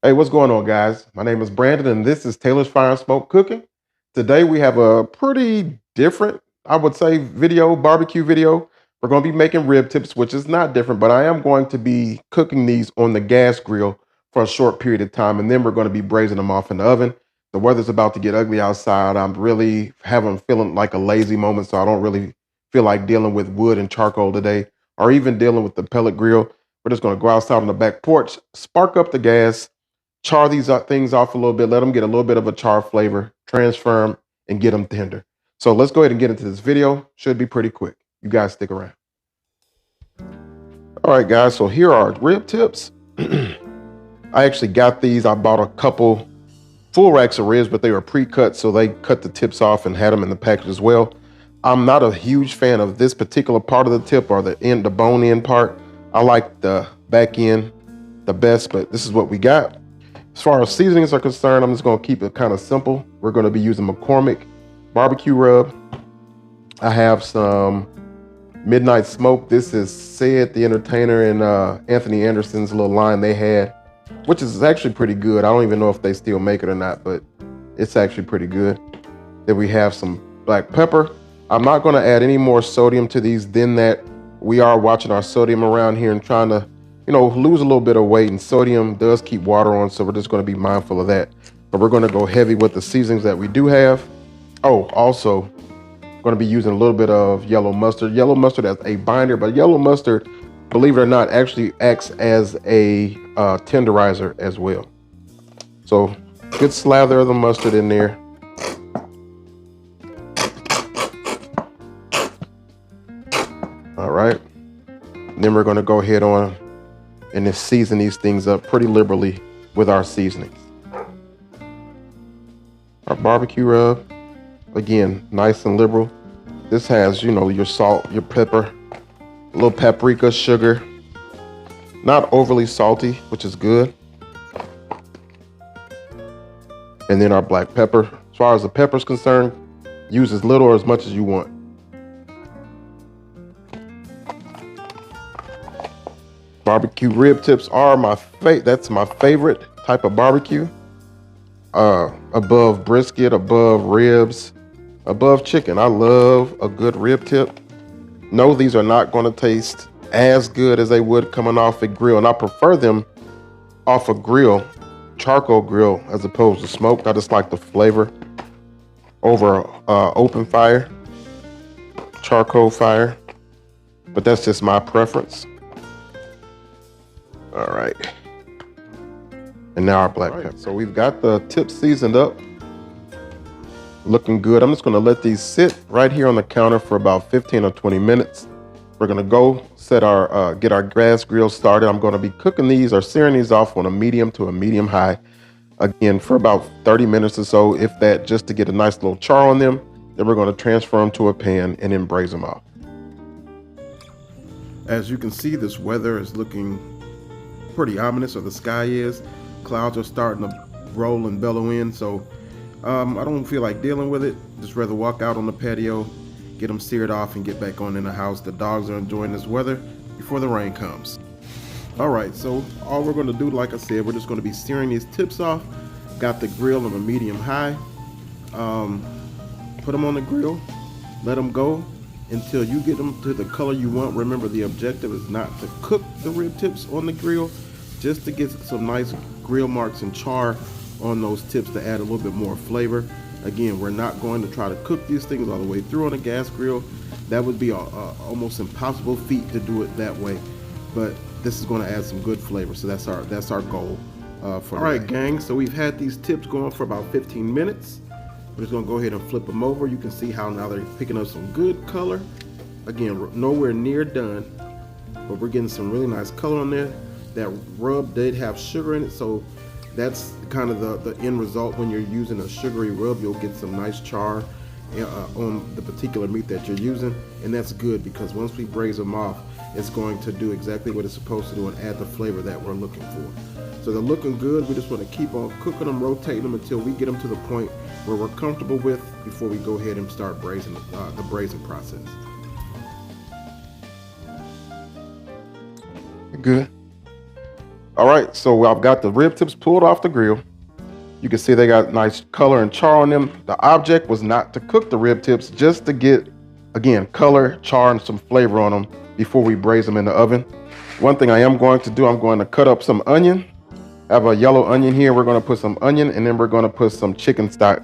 Hey, what's going on, guys? My name is Brandon, and this is Taylor's Fire and Smoke Cooking. Today, we have a pretty different, I would say, barbecue video. We're going to be making rib tips, which is not different, but I am going to be cooking these on the gas grill for a short period of time, and then we're going to be braising them off in the oven. The weather's about to get ugly outside. I'm really feeling like a lazy moment, so I don't really feel like dealing with wood and charcoal today, or even dealing with the pellet grill. We're just going to go outside on the back porch, spark up the gas, char these things off a little bit, let them get a little bit of a char flavor, transfer them, and get them tender. So let's go ahead and get into this video. Should be pretty quick. You guys stick around. All right, guys, so here are rib tips. I actually got these. I bought a couple full racks of ribs, but they were pre-cut, so they cut the tips off and had them in the package as well. I'm not a huge fan of this particular part of the tip, or the bone end part. I like the back end the best, but this is what we got. As far as seasonings are concerned, I'm just going to keep it kind of simple. We're going to be using McCormick barbecue rub. I have some Midnight Smoke. This is Sid the Entertainer and Anthony Anderson's little line they had, which is actually pretty good. I don't even know if they still make it or not, but it's actually pretty good. Then we have some black pepper. I'm not going to add any more sodium to these than that. We are watching our sodium around here and trying to lose a little bit of weight, and sodium does keep water on, so we're just going to be mindful of that. But we're going to go heavy with the seasonings that we do have. Oh, also going to be using a little bit of yellow mustard. Yellow mustard as a binder, but yellow mustard, believe it or not, actually acts as a tenderizer as well. So good slather of the mustard in there. All right. Then we're going to go ahead on and just season these things up pretty liberally with our seasonings. Our barbecue rub, again, nice and liberal. This has, your salt, your pepper, a little paprika, sugar. Not overly salty, which is good. And then our black pepper. As far as the pepper is concerned, use as little or as much as you want. Barbecue rib tips are that's my favorite type of barbecue. Above brisket, above ribs, above chicken. I love a good rib tip. No, these are not going to taste as good as they would coming off a grill, and I prefer them off a grill, charcoal grill, as opposed to smoked. I just like the flavor over open fire, charcoal fire, but that's just my preference. All right. And now our black pepper. So we've got the tips seasoned up. Looking good. I'm just going to let these sit right here on the counter for about 15 or 20 minutes. We're going to go get our gas grill started. I'm going to be cooking these or searing these off on a medium to a medium high. Again, for about 30 minutes or so, if that, just to get a nice little char on them. Then we're going to transfer them to a pan and then braise them off. As you can see, this weather is looking pretty ominous, or the sky is. Clouds are starting to roll and bellow in, so I don't feel like dealing with it. Just rather walk out on the patio, get them seared off, and get back on in the house. The dogs are enjoying this weather before the rain comes. All right, so all we're going to do, like I said, we're just going to be searing these tips off. Got the grill on a medium high. Put them on the grill, let them go until you get them to the color you want. Remember, the objective is not to cook the rib tips on the grill, just to get some nice grill marks and char on those tips to add a little bit more flavor. Again, we're not going to try to cook these things all the way through on a gas grill. That would be a almost impossible feat to do it that way. But this is going to add some good flavor, so that's our goal for all right, gang. So we've had these tips going for about 15 minutes. We're just going to go ahead and flip them over. You can see how now they're picking up some good color. Again, nowhere near done, but we're getting some really nice color on there. That rub did have sugar in it, so that's kind of the end result. When you're using a sugary rub, you'll get some nice char on the particular meat that you're using, and that's good because once we braise them off, it's going to do exactly what it's supposed to do and add the flavor that we're looking for. So they're looking good. We just want to keep on cooking them, rotating them until we get them to the point where we're comfortable with before we go ahead and start braising the braising process. Good. All right, so I've got the rib tips pulled off the grill. You can see they got nice color and char on them. The object was not to cook the rib tips, just to get, again, color, char, and some flavor on them before we braise them in the oven. One thing I am going to do, I'm going to cut up some onion. I have a yellow onion here. We're going to put some onion, and then we're going to put some chicken stock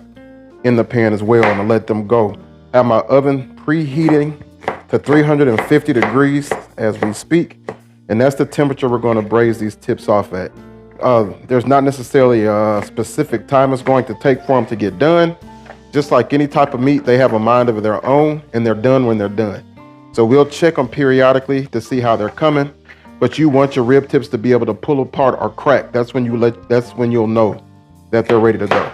in the pan as well and let them go. I have my oven preheating to 350 degrees as we speak, and that's the temperature we're going to braise these tips off at. There's not necessarily a specific time it's going to take for them to get done. Just like any type of meat, they have a mind of their own, and they're done when they're done. So we'll check them periodically to see how they're coming. But you want your rib tips to be able to pull apart or crack. That's when you'll know that they're ready to go.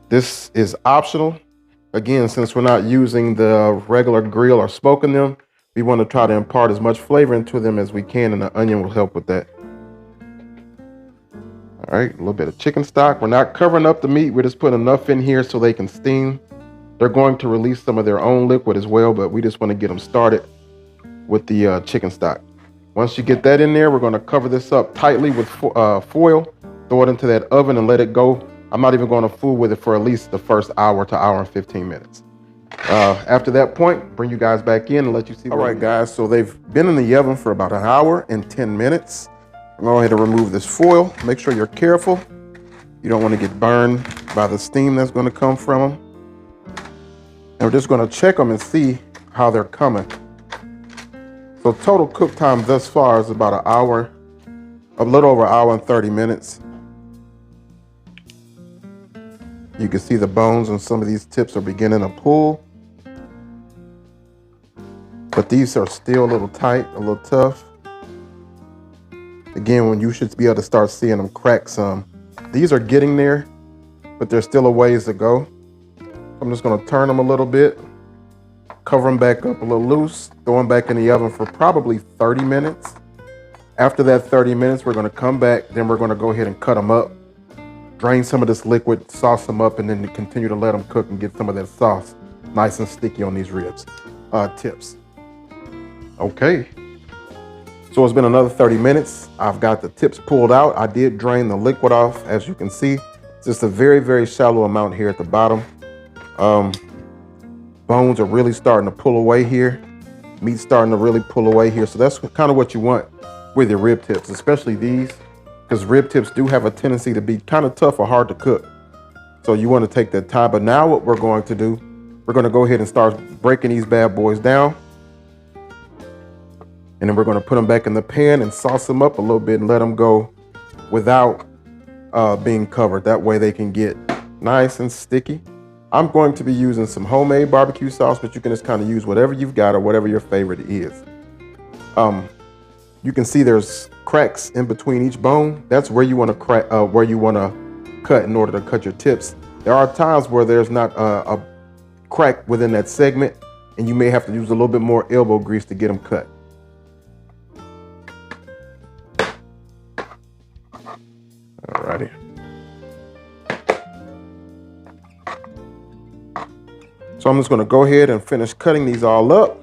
This is optional. Again, since we're not using the regular grill or smoking them, we want to try to impart as much flavor into them as we can, and the onion will help with that. All right, a little bit of chicken stock. We're not covering up the meat. We're just putting enough in here so they can steam. They're going to release some of their own liquid as well, but we just want to get them started with the chicken stock. Once you get that in there, we're going to cover this up tightly with foil, throw it into that oven and let it go. I'm not even going to fool with it for at least the first hour to hour and 15 minutes. After that point, bring you guys back in and let you see. All right, guys, so they've been in the oven for about an hour and 10 minutes. I'm going to go ahead and remove this foil. Make sure you're careful. You don't want to get burned by the steam that's going to come from them. And we're just going to check them and see how they're coming. So total cook time thus far is about an hour, a little over an hour and 30 minutes. You can see the bones on some of these tips are beginning to pull. But these are still a little tight, a little tough. Again, when you should be able to start seeing them crack some. These are getting there, but there's still a ways to go. I'm just going to turn them a little bit, cover them back up a little loose, throw them back in the oven for probably 30 minutes. After that 30 minutes, we're going to come back, then we're going to go ahead and cut them up, drain some of this liquid, sauce them up, and then continue to let them cook and get some of that sauce nice and sticky on these ribs, tips. Okay, so it's been another 30 minutes. I've got the tips pulled out. I did drain the liquid off, as you can see. It's just a very, very shallow amount here at the bottom. Bones are really starting to pull away here. Meat's starting to really pull away here. So that's kind of what you want with your rib tips, especially these, because rib tips do have a tendency to be kind of tough or hard to cook. So you want to take that time. But now what we're going to do, we're going to go ahead and start breaking these bad boys down. And then we're going to put them back in the pan and sauce them up a little bit and let them go without being covered. That way they can get nice and sticky. I'm going to be using some homemade barbecue sauce, but you can just kind of use whatever you've got or whatever your favorite is. You can see there's cracks in between each bone. That's where you want to crack, where you want to cut in order to cut your tips. There are times where there's not a crack within that segment, and you may have to use a little bit more elbow grease to get them cut. Alrighty. So I'm just going to go ahead and finish cutting these all up.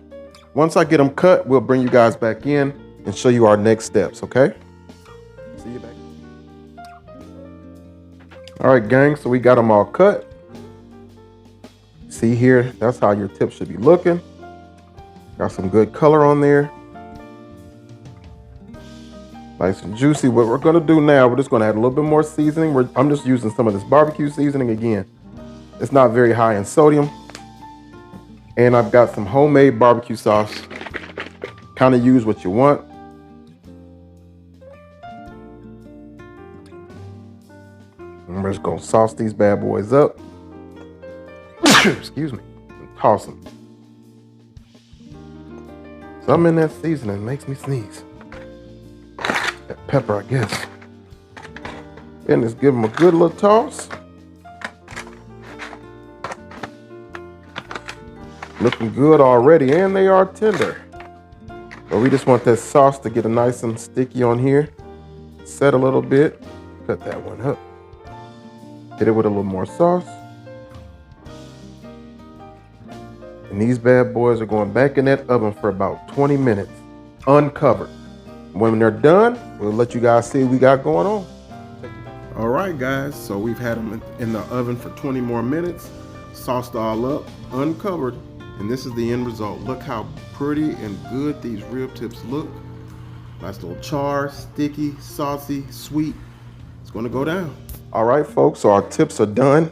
Once I get them cut, we'll bring you guys back in and show you our next steps, okay? See you back. All right, gang, so we got them all cut. See here, that's how your tips should be looking. Got some good color on there. Nice and juicy. What we're going to do now, we're just going to add a little bit more seasoning. I'm just using some of this barbecue seasoning again. It's not very high in sodium. And I've got some homemade barbecue sauce. Kind of use what you want. And we're just going to sauce these bad boys up. Excuse me. And toss them. Something in that seasoning makes me sneeze. That pepper, I guess. And just give them a good little toss. Looking good already, and they are tender. But we just want that sauce to get a nice and sticky on here. Set a little bit. Cut that one up. Hit it with a little more sauce. And these bad boys are going back in that oven for about 20 minutes, uncovered. When they're done, we'll let you guys see what we got going on. All right, guys, so we've had them in the oven for 20 more minutes, sauced all up, uncovered, and this is the end result. Look how pretty and good these rib tips look. Nice little char, sticky, saucy, sweet. It's gonna go down. All right, folks, so our tips are done.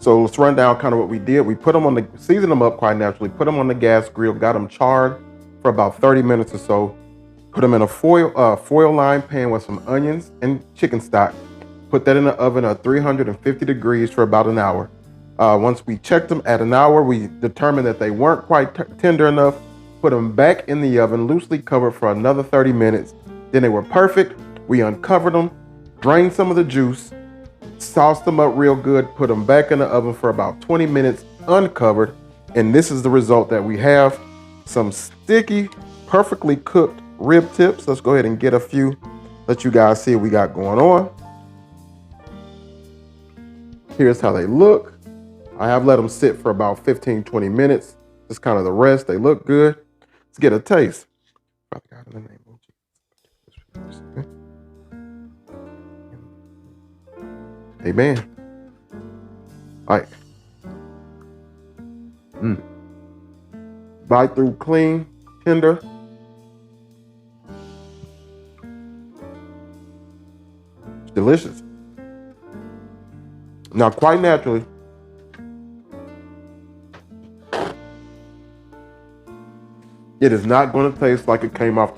So let's run down kind of what we did. We put them on seasoned them up quite naturally, put them on the gas grill, got them charred for about 30 minutes or so. Put them in a foil lined pan with some onions and chicken stock. Put that in the oven at 350 degrees for about an hour. Once we checked them at an hour, we determined that they weren't quite tender enough. Put them back in the oven, loosely covered for another 30 minutes. Then they were perfect. We uncovered them, drained some of the juice, sauced them up real good, put them back in the oven for about 20 minutes, uncovered. And this is the result that we have. Some sticky, perfectly cooked rib tips. Let's go ahead and get a few, let you guys see what we got going on. Here's how they look. I have let them sit for about 15-20 minutes. Just kind of the rest. They look good. Let's get a taste. Amen. All right. Bite through clean, tender. It's delicious. Now, quite naturally, it is not going to taste like it came off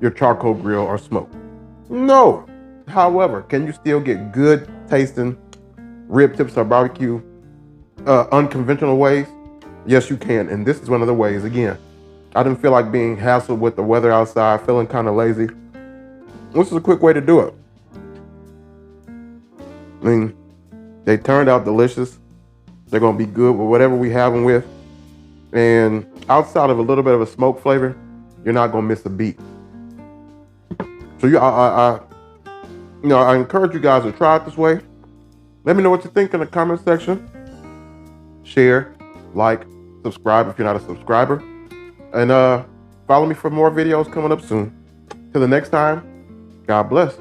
your charcoal grill or smoke. No. However, can you still get good tasting rib tips or barbecue unconventional ways? Yes, you can. And this is one of the ways. Again, I didn't feel like being hassled with the weather outside, feeling kind of lazy. This is a quick way to do it. I mean, they turned out delicious. They're going to be good with whatever we have them with. And outside of a little bit of a smoke flavor, you're not going to miss a beat. So I encourage you guys to try it this way. Let me know what you think in the comment section. Share, like, subscribe if you're not a subscriber. And follow me for more videos coming up soon. Till the next time, God bless.